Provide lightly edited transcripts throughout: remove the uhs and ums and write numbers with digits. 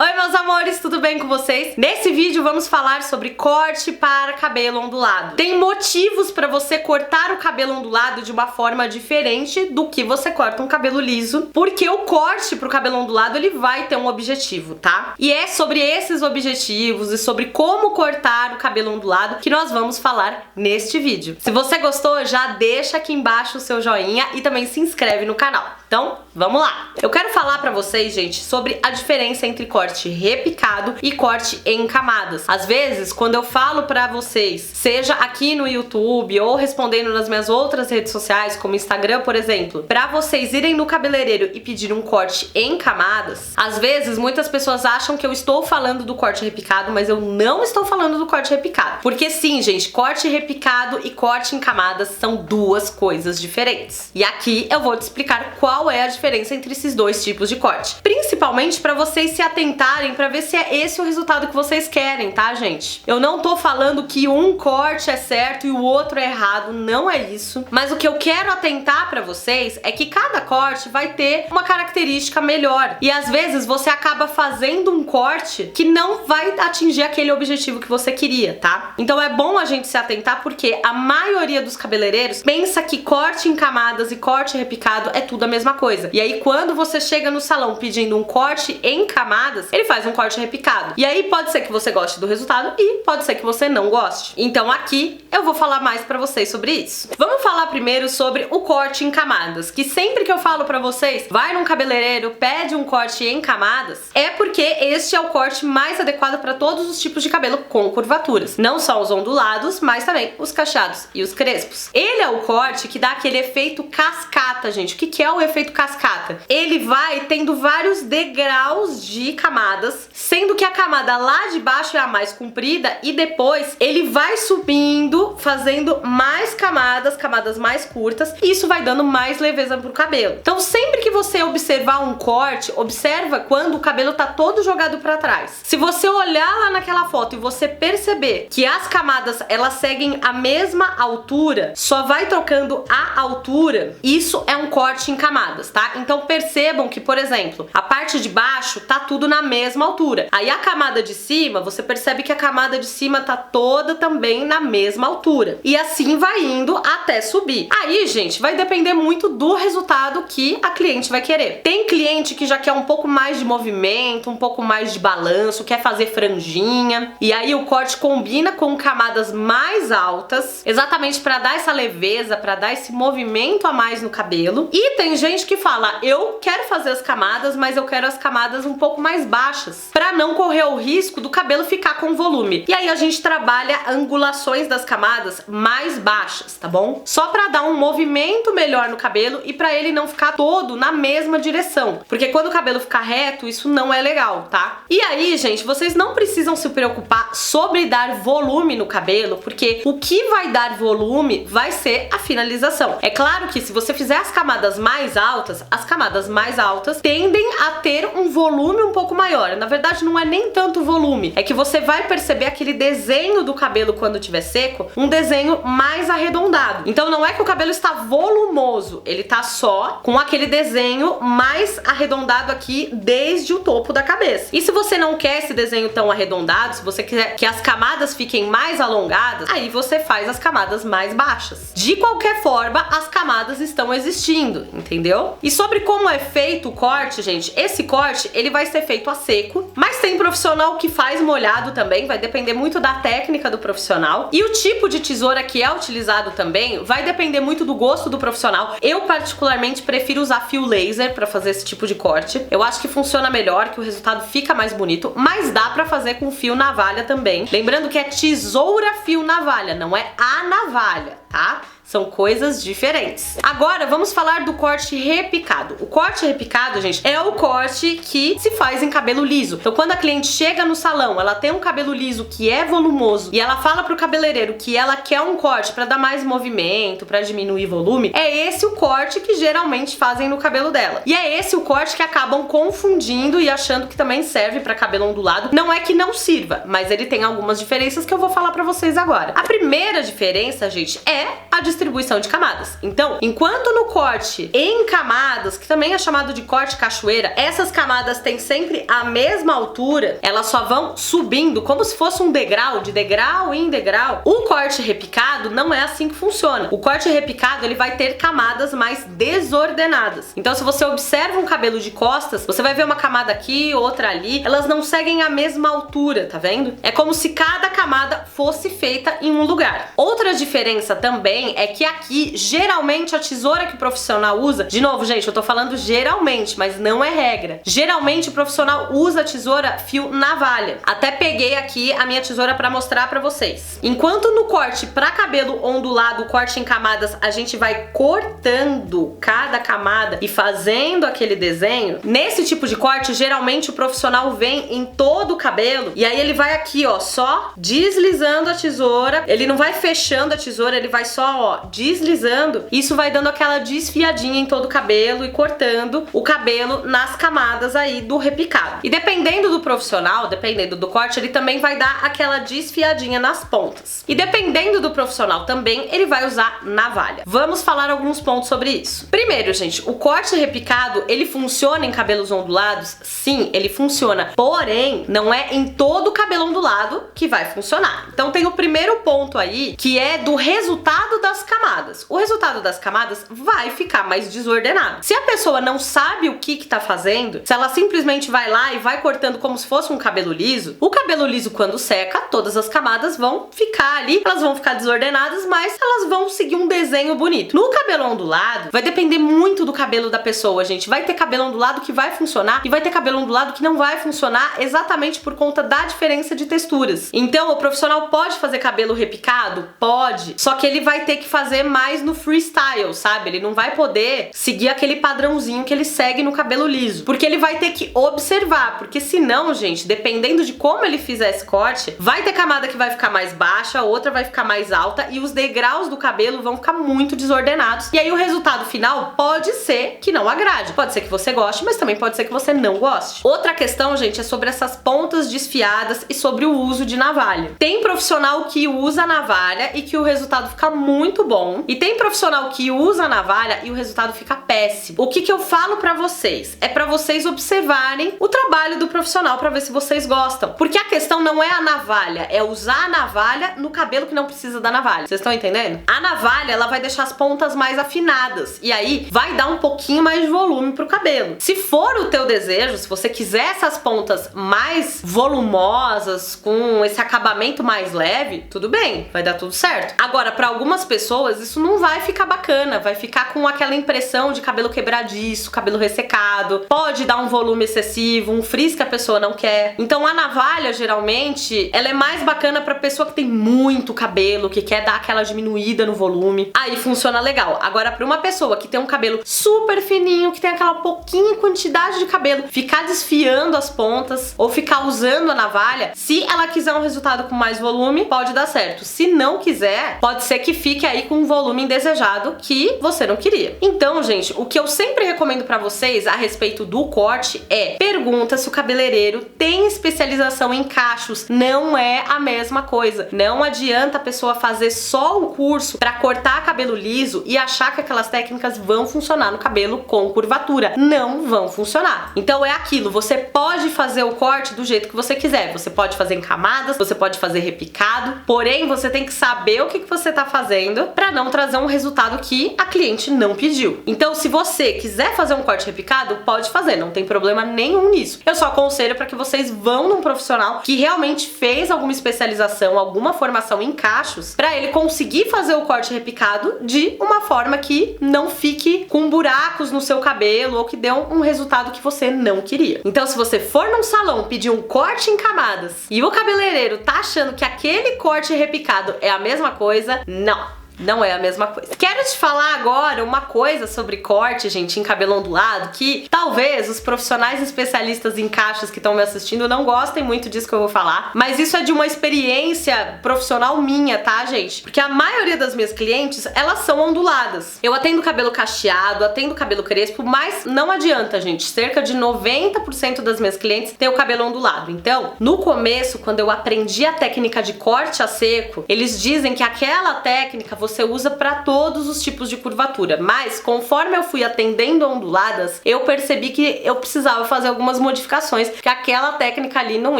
Oi meus amores, tudo bem com vocês? Nesse vídeo vamos falar sobre corte para cabelo ondulado. Tem motivos para você cortar o cabelo ondulado de uma forma diferente do que você corta um cabelo liso, porque o corte pro cabelo ondulado ele vai ter um objetivo, tá? E é sobre esses objetivos e sobre como cortar o cabelo ondulado que nós vamos falar neste vídeo. Se você gostou, já deixa aqui embaixo o seu joinha e também se inscreve no canal. Então, vamos lá! Eu quero falar pra vocês, gente, sobre a diferença entre corte repicado e corte em camadas. Às vezes, quando eu falo pra vocês, seja aqui no YouTube ou respondendo nas minhas outras redes sociais, como Instagram, por exemplo, pra vocês irem no cabeleireiro e pedir um corte em camadas, às vezes muitas pessoas acham que eu estou falando do corte repicado, mas eu não estou falando do corte repicado. Porque sim, gente, corte repicado e corte em camadas são duas coisas diferentes. E aqui eu vou te explicar qual é a diferença entre esses dois tipos de corte. Principalmente pra vocês se atentarem pra ver se é esse o resultado que vocês querem, tá, gente? Eu não tô falando que um corte é certo e o outro é errado, não é isso. Mas o que eu quero atentar pra vocês é que cada corte vai ter uma característica melhor. E às vezes você acaba fazendo um corte que não vai atingir aquele objetivo que você queria, tá? Então é bom a gente se atentar porque a maioria dos cabeleireiros pensa que corte em camadas e corte repicado é tudo a mesma coisa. E aí quando você chega no salão pedindo um corte em camadas, ele faz um corte repicado. E aí pode ser que você goste do resultado e pode ser que você não goste. Então aqui eu vou falar mais pra vocês sobre isso. Vamos falar primeiro sobre o corte em camadas, que sempre que eu falo pra vocês, vai num cabeleireiro, pede um corte em camadas, é porque este é o corte mais adequado pra todos os tipos de cabelo com curvaturas. Não só os ondulados, mas também os cacheados e os crespos. Ele é o corte que dá aquele efeito cascata, gente. O que é o efeito cascata? Ele vai tendo vários degraus de camadas, sendo que a camada lá de baixo é a mais comprida e depois ele vai subindo, fazendo mais camadas, camadas mais curtas, e isso vai dando mais leveza pro cabelo. Então sempre que você observar um corte, observa quando o cabelo tá todo jogado pra trás. Se você olhar lá naquela foto e você perceber que as camadas elas seguem a mesma altura, só vai trocando a altura, isso é um corte em camadas, tá? Então percebam que, por exemplo, a parte de baixo tá tudo na mesma altura. Aí a camada de cima, você percebe que a camada de cima tá toda também na mesma altura. E assim vai indo até subir. Aí, gente, vai depender muito do resultado que a cliente vai querer. Tem cliente que já quer um pouco mais de movimento, um pouco mais de balanço, quer fazer franjinha. E aí o corte combina com camadas mais altas, exatamente para dar essa leveza, para dar esse movimento a mais no cabelo. E tem gente que fala, eu quero fazer as camadas, mas eu quero as camadas um pouco mais baixas, para não correr o risco do cabelo ficar com volume. E aí a gente trabalha angulações das camadas mais baixas, tá bom? Só para dar um movimento melhor no cabelo e para ele não ficar todo na mesma direção, porque quando o cabelo ficar reto, isso não é legal, tá? E aí, gente, vocês não precisam se preocupar sobre dar volume no cabelo, porque o que vai dar volume vai ser a finalização. É claro que se você fizer as camadas mais altas tendem a ter um volume um pouco maior. Na verdade, não é nem tanto volume, é que você vai perceber aquele desenho do cabelo quando estiver seco, um desenho mais arredondado. Então não é que o cabelo está volumoso, ele tá só com aquele desenho mais arredondado aqui desde o topo da cabeça. E se você não quer esse desenho tão arredondado, se você quer que as camadas fiquem mais alongadas, aí você faz as camadas mais baixas. De qualquer forma, as camadas estão existindo, entendeu? E sobre como é feito o corte, gente, esse corte ele vai ser feito a seco, mas tem profissional que faz molhado também, vai depender muito da técnica do profissional. E o tipo de tesoura que é utilizado também vai depender muito do gosto do profissional. Eu particularmente prefiro usar fio laser para fazer esse tipo de corte. Eu acho que funciona melhor, que o resultado fica mais bonito, mas dá pra fazer com fio navalha também. Lembrando que é tesoura fio navalha, não é a navalha, tá? São coisas diferentes. Agora vamos falar do corte repicado. O corte repicado, gente, é o corte que se faz em cabelo liso. Então quando a cliente chega no salão, ela tem um cabelo liso que é volumoso e ela fala pro cabeleireiro que ela quer um corte pra dar mais movimento, pra diminuir volume, é esse o corte que geralmente fazem no cabelo dela. E é esse o corte que acabam confundindo e achando que também serve pra cabelo ondulado. Não é que não sirva, mas ele tem algumas diferenças que eu vou falar pra vocês agora. A primeira diferença, gente, é é a distribuição de camadas. Então, enquanto no corte em camadas, que também é chamado de corte cachoeira, essas camadas têm sempre a mesma altura, elas só vão subindo como se fosse um degrau, de degrau em degrau. O corte repicado não é assim que funciona. O corte repicado, ele vai ter camadas mais desordenadas. Então, se você observa um cabelo de costas, você vai ver uma camada aqui, outra ali, elas não seguem a mesma altura, tá vendo? É como se cada camada fosse feita em um lugar. Outra diferença também é que aqui, geralmente, a tesoura que o profissional usa, de novo, gente, eu tô falando geralmente, mas não é regra. Geralmente, o profissional usa a tesoura fio navalha. Até peguei aqui a minha tesoura pra mostrar pra vocês. Enquanto no corte pra cabelo ondulado, o corte em camadas, a gente vai cortando cada camada e fazendo aquele desenho, nesse tipo de corte, geralmente o profissional vem em todo o cabelo e aí ele vai aqui, ó, só deslizando a tesoura. Ele não vai fechando a tesoura, ele vai só, ó, deslizando. Isso vai dando aquela desfiadinha em todo o cabelo e cortando o cabelo nas camadas aí do repicado. E dependendo do profissional, dependendo do corte, ele também vai dar aquela desfiadinha nas pontas. E dependendo do profissional também, ele vai usar navalha. Vamos falar alguns pontos sobre isso. Primeiro, gente, o corte repicado, ele funciona em cabelos ondulados? Sim, ele funciona. Porém, não é em todo o cabelo ondulado que vai funcionar. Então tem o primeiro ponto aí, que é do resultado das camadas. O resultado das camadas vai ficar mais desordenado. Se a pessoa não sabe o que tá fazendo, se ela simplesmente vai lá e vai cortando como se fosse um cabelo liso, o cabelo liso quando seca, todas as camadas vão ficar ali, elas vão ficar desordenadas, mas elas vão seguir um desenho bonito. No cabelo ondulado, vai depender muito do cabelo da pessoa, gente. Vai ter cabelo ondulado que vai funcionar e vai ter cabelo ondulado que não vai funcionar exatamente por conta da diferença de texturas. Então, o profissional pode fazer cabelo repicado? Pode. Só que ele vai ter que fazer mais no freestyle, sabe? Ele não vai poder seguir aquele padrãozinho que ele segue no cabelo liso. Porque ele vai ter que observar. Porque senão, gente, dependendo de como ele fizer esse corte, vai ter camada que vai ficar mais baixa, outra vai ficar mais alta e os degraus do cabelo vão ficar muito desordenados. E aí o resultado final pode ser que não agrade. Pode ser que você goste, mas também pode ser que você não goste. Outra questão, gente, é sobre essas pontas desfiadas e sobre o uso de navalha. Tem profissional que usa navalha e que o resultado fica muito bom. E tem profissional que usa navalha e o resultado fica péssimo. O que eu falo pra vocês? É pra vocês observarem o trabalho do profissional pra ver se vocês gostam. Porque a questão não é a navalha, é usar a navalha no cabelo que não precisa da navalha. Vocês estão entendendo? A navalha, ela vai deixar as pontas mais afinadas. E aí, vai dar um pouquinho mais de volume pro cabelo. Se for o teu desejo, se você quiser essas pontas mais volumosas, com esse acabamento mais leve, tudo bem, vai dar tudo certo. Agora, pra algumas pessoas, isso não vai ficar bacana, vai ficar com aquela impressão de cabelo quebradiço, cabelo ressecado, pode dar um volume excessivo, um frizz que a pessoa não quer. Então a navalha, geralmente, ela é mais bacana pra pessoa que tem muito cabelo, que quer dar aquela diminuída no volume. Aí funciona legal. Agora, pra uma pessoa que tem um cabelo super fininho, que tem aquela pouquinha quantidade de cabelo, ficar desfiando as pontas ou ficar usando a navalha, se ela quiser um resultado com mais volume, pode dar certo. Se não quiser, pode ser que fique aí com um volume indesejado que você não queria. Então, gente, o que eu sempre recomendo pra vocês a respeito do corte é: pergunta se o cabeleireiro tem especialização em cachos. Não é a mesma coisa. Não adianta a pessoa fazer só o curso pra cortar cabelo liso e achar que aquelas técnicas vão funcionar no cabelo com curvatura. Não vão funcionar. Então é aquilo, você pode fazer o corte do jeito que você quiser. Você pode fazer em camadas, você pode fazer repicado, porém você tem que saber o que você tá fazendo pra não trazer um resultado que a cliente não pediu. Então, se você quiser fazer um corte repicado, pode fazer, não tem problema nenhum nisso. Eu só aconselho pra que vocês vão num profissional que realmente fez alguma especialização, alguma formação em cachos, pra ele conseguir fazer o corte repicado de uma forma que não fique com buracos no seu cabelo ou que dê um resultado que você não queria. Então, se você for num salão pedir um corte em camadas e o cabeleireiro tá achando que aquele corte repicado é a mesma coisa, não é a mesma coisa. Quero te falar agora uma coisa sobre corte, gente, em cabelo ondulado, que talvez os profissionais especialistas em cachos que estão me assistindo não gostem muito disso que eu vou falar, mas isso é de uma experiência profissional minha, tá, gente? Porque a maioria das minhas clientes, elas são onduladas. Eu atendo cabelo cacheado, atendo cabelo crespo, mas não adianta, gente. Cerca de 90% das minhas clientes têm o cabelo ondulado. Então, no começo, quando eu aprendi a técnica de corte a seco, eles dizem que aquela técnica você usa para todos os tipos de curvatura, mas conforme eu fui atendendo onduladas, eu percebi que eu precisava fazer algumas modificações, que aquela técnica ali não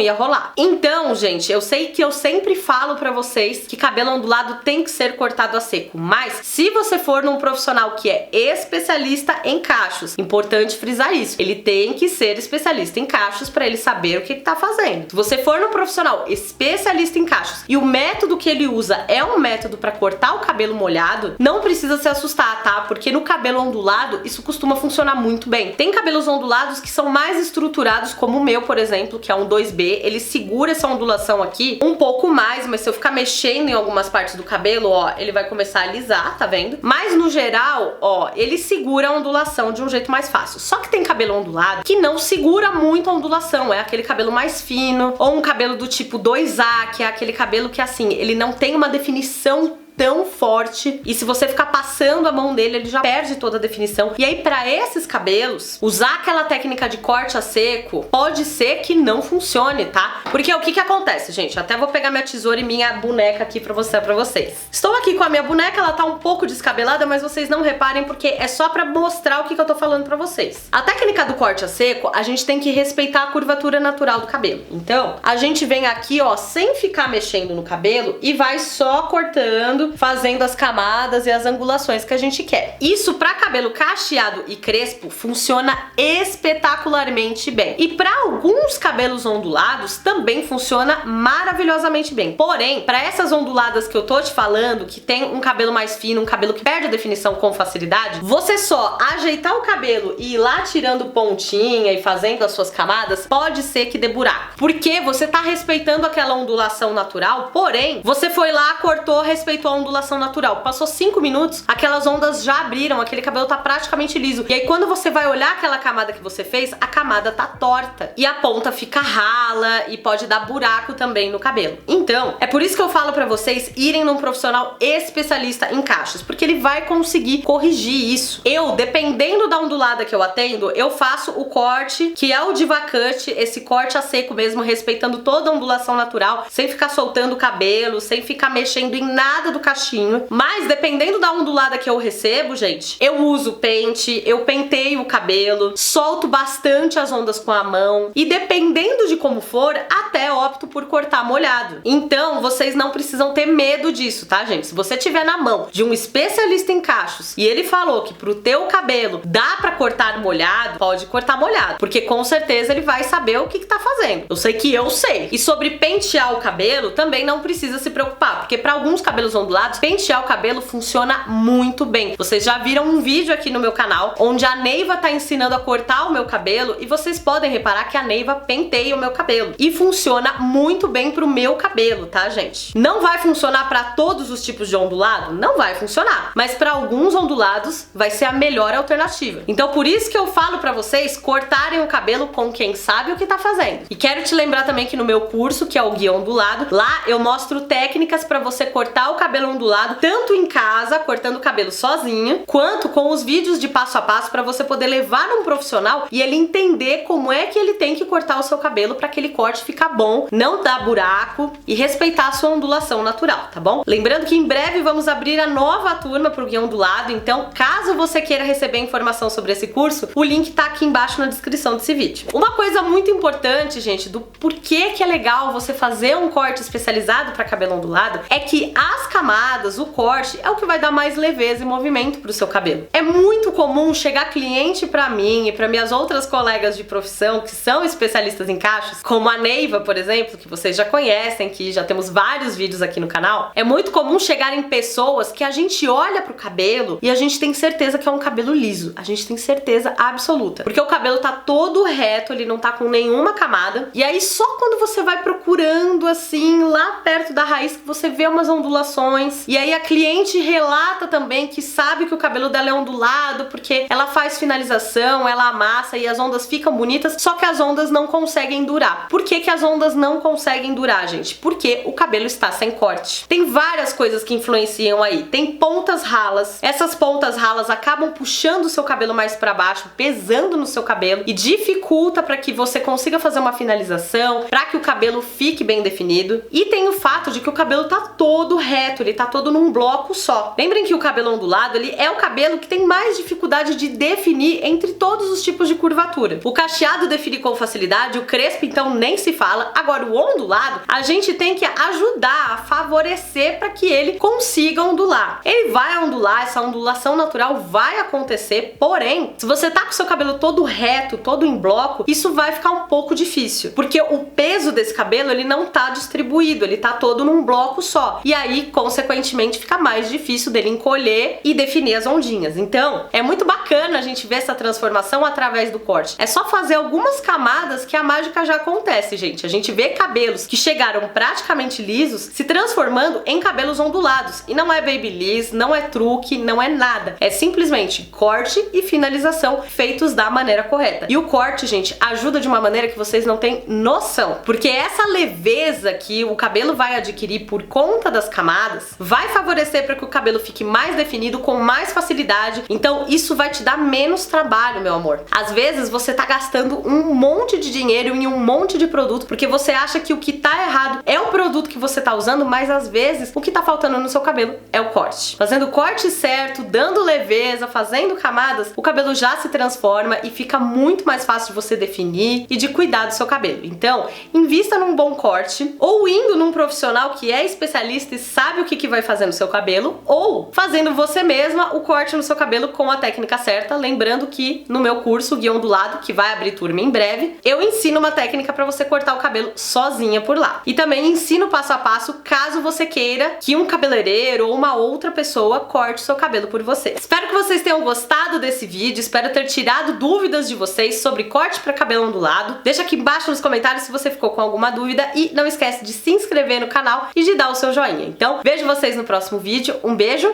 ia rolar. Então, gente, eu sei que eu sempre falo pra vocês que cabelo ondulado tem que ser cortado a seco, mas se você for num profissional que é especialista em cachos, importante frisar isso, ele tem que ser especialista em cachos para ele saber o que tá fazendo. Se você for num profissional especialista em cachos e o método que ele usa é um método para cortar o cabelo molhado, não precisa se assustar, tá? Porque no cabelo ondulado isso costuma funcionar muito bem. Tem cabelos ondulados que são mais estruturados, como o meu, por exemplo, que é um 2B, ele segura essa ondulação aqui um pouco mais, mas se eu ficar mexendo em algumas partes do cabelo, ó, ele vai começar a alisar, tá vendo? Mas no geral, ó, ele segura a ondulação de um jeito mais fácil. Só que tem cabelo ondulado que não segura muito a ondulação, é aquele cabelo mais fino, ou um cabelo do tipo 2A, que é aquele cabelo que assim, ele não tem uma definição tão forte, e se você ficar passando a mão nele, ele já perde toda a definição. E aí, pra esses cabelos, usar aquela técnica de corte a seco pode ser que não funcione, tá? Porque o que que acontece, gente? Até vou pegar minha tesoura e minha boneca aqui pra mostrar pra vocês. Estou aqui com a minha boneca, ela tá um pouco descabelada, mas vocês não reparem porque é só pra mostrar o que que eu tô falando pra vocês. A técnica do corte a seco, a gente tem que respeitar a curvatura natural do cabelo. Então, a gente vem aqui, ó, sem ficar mexendo no cabelo e vai só cortando, fazendo as camadas e as angulações que a gente quer. Isso para cabelo cacheado e crespo funciona espetacularmente bem. E para alguns cabelos ondulados também funciona maravilhosamente bem. Porém, para essas onduladas que eu tô te falando, que tem um cabelo mais fino, um cabelo que perde a definição com facilidade, você só ajeitar o cabelo e ir lá tirando pontinha e fazendo as suas camadas, pode ser que dê buraco. Porque você tá respeitando aquela ondulação natural, porém, você foi lá, cortou, respeitou a ondulação natural. Passou 5 minutos, aquelas ondas já abriram, aquele cabelo tá praticamente liso. E aí quando você vai olhar aquela camada que você fez, a camada tá torta. E a ponta fica rala e pode dar buraco também no cabelo. Então, é por isso que eu falo pra vocês irem num profissional especialista em cachos, porque ele vai conseguir corrigir isso. Eu, dependendo da ondulada que eu atendo, eu faço o corte, que é o Diva Cut, esse corte a seco mesmo, respeitando toda a ondulação natural, sem ficar soltando o cabelo, sem ficar mexendo em nada do cachinho. Mas dependendo da ondulada que eu recebo, gente, eu uso pente, eu penteio o cabelo, solto bastante as ondas com a mão e dependendo de como for, até opto por cortar molhado. Então, vocês não precisam ter medo disso, tá, gente? Se você tiver na mão de um especialista em cachos e ele falou que pro teu cabelo dá pra cortar molhado, pode cortar molhado, porque com certeza ele vai saber o que tá fazendo. Eu sei que eu sei. E sobre pentear o cabelo, também não precisa se preocupar, porque pra alguns cabelos ondulados, pentear o cabelo funciona muito bem. Vocês já viram um vídeo aqui no meu canal onde a Neiva tá ensinando a cortar o meu cabelo e vocês podem reparar que a Neiva penteia o meu cabelo e funciona muito bem pro meu cabelo, tá, gente? Não vai funcionar pra todos os tipos de ondulado? Não vai funcionar, mas pra alguns ondulados vai ser a melhor alternativa. Então por isso que eu falo pra vocês cortarem o cabelo com quem sabe o que tá fazendo. E quero te lembrar também que no meu curso, que é o Guia Ondulado, lá eu mostro técnicas pra você cortar o cabelo ondulado, tanto em casa, cortando o cabelo sozinha, quanto com os vídeos de passo a passo para você poder levar num profissional e ele entender como é que ele tem que cortar o seu cabelo para aquele corte ficar bom, não dar buraco e respeitar a sua ondulação natural, tá bom? Lembrando que em breve vamos abrir a nova turma pro Guia Ondulado, então caso você queira receber informação sobre esse curso, o link tá aqui embaixo na descrição desse vídeo. Uma coisa muito importante, gente, do porquê que é legal você fazer um corte especializado para cabelo ondulado, é que as camadas, o corte, é o que vai dar mais leveza e movimento pro seu cabelo. É muito comum chegar cliente pra mim e pra minhas outras colegas de profissão que são especialistas em cachos, como a Neiva, por exemplo, que vocês já conhecem, que já temos vários vídeos aqui no canal. É muito comum chegarem pessoas que a gente olha pro cabelo e a gente tem certeza que é um cabelo liso. A gente tem certeza absoluta. Porque o cabelo tá todo reto, ele não tá com nenhuma camada. E aí só quando você vai procurando assim, lá perto da raiz, que você vê umas ondulações. E aí a cliente relata também que sabe que o cabelo dela é ondulado porque ela faz finalização, ela amassa e as ondas ficam bonitas, só que as ondas não conseguem durar. Por que que as ondas ondas não conseguem durar, gente, porque o cabelo está sem corte. Tem várias coisas que influenciam aí. Tem pontas ralas. Essas pontas ralas acabam puxando o seu cabelo mais para baixo, pesando no seu cabelo e dificulta para que você consiga fazer uma finalização, para que o cabelo fique bem definido. E tem o fato de que o cabelo tá todo reto, ele tá todo num bloco só. Lembrem que o cabelo ondulado, ele é o cabelo que tem mais dificuldade de definir entre todos os tipos de curvatura. O cacheado define com facilidade, o crespo então nem se fala. Agora o ondulado, a gente tem que ajudar a favorecer para que ele consiga ondular. Ele vai ondular, essa ondulação natural vai acontecer, porém, se você tá com o seu cabelo todo reto, todo em bloco, isso vai ficar um pouco difícil, porque o peso desse cabelo, ele não tá distribuído, ele tá todo num bloco só. E aí, consequentemente, fica mais difícil dele encolher e definir as ondinhas. Então, é muito bacana a gente ver essa transformação através do corte. É só fazer algumas camadas que a mágica já acontece, gente. A gente vê cabelos que chegaram praticamente lisos se transformando em cabelos ondulados. E não é babyliss, não é truque, não é nada. É simplesmente corte e finalização feitos da maneira correta. E o corte, gente, ajuda de uma maneira que vocês não têm noção. Porque essa leveza que o cabelo vai adquirir por conta das camadas vai favorecer para que o cabelo fique mais definido com mais facilidade. Então isso vai te dar menos trabalho, meu amor. Às vezes você tá gastando um monte de dinheiro em um monte de produto porque você acha que o que tá errado é o produto que você tá usando, mas às vezes o que tá faltando no seu cabelo é o corte. Fazendo o corte certo, dando leveza, fazendo camadas, o cabelo já se transforma e fica muito mais fácil de você definir e de cuidar do seu cabelo. Então, invista num bom corte, ou indo num profissional que é especialista e sabe o que vai fazer no seu cabelo, ou fazendo você mesma o corte no seu cabelo com a técnica certa. Lembrando que no meu curso Guia Ondulado, que vai abrir turma em breve, eu ensino uma técnica para você cortar o cabelo sozinha por lá. E também ensino passo a passo caso você queira que um cabeleireiro ou uma outra pessoa corte o seu cabelo por você. Espero que vocês tenham gostado desse vídeo, espero ter tirado dúvidas de vocês sobre corte para cabelo ondulado. Deixa aqui embaixo nos comentários se você ficou com alguma dúvida e não esquece de se inscrever no canal e de dar o seu joinha. Então, vejo vocês no próximo vídeo, um beijo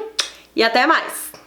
e até mais!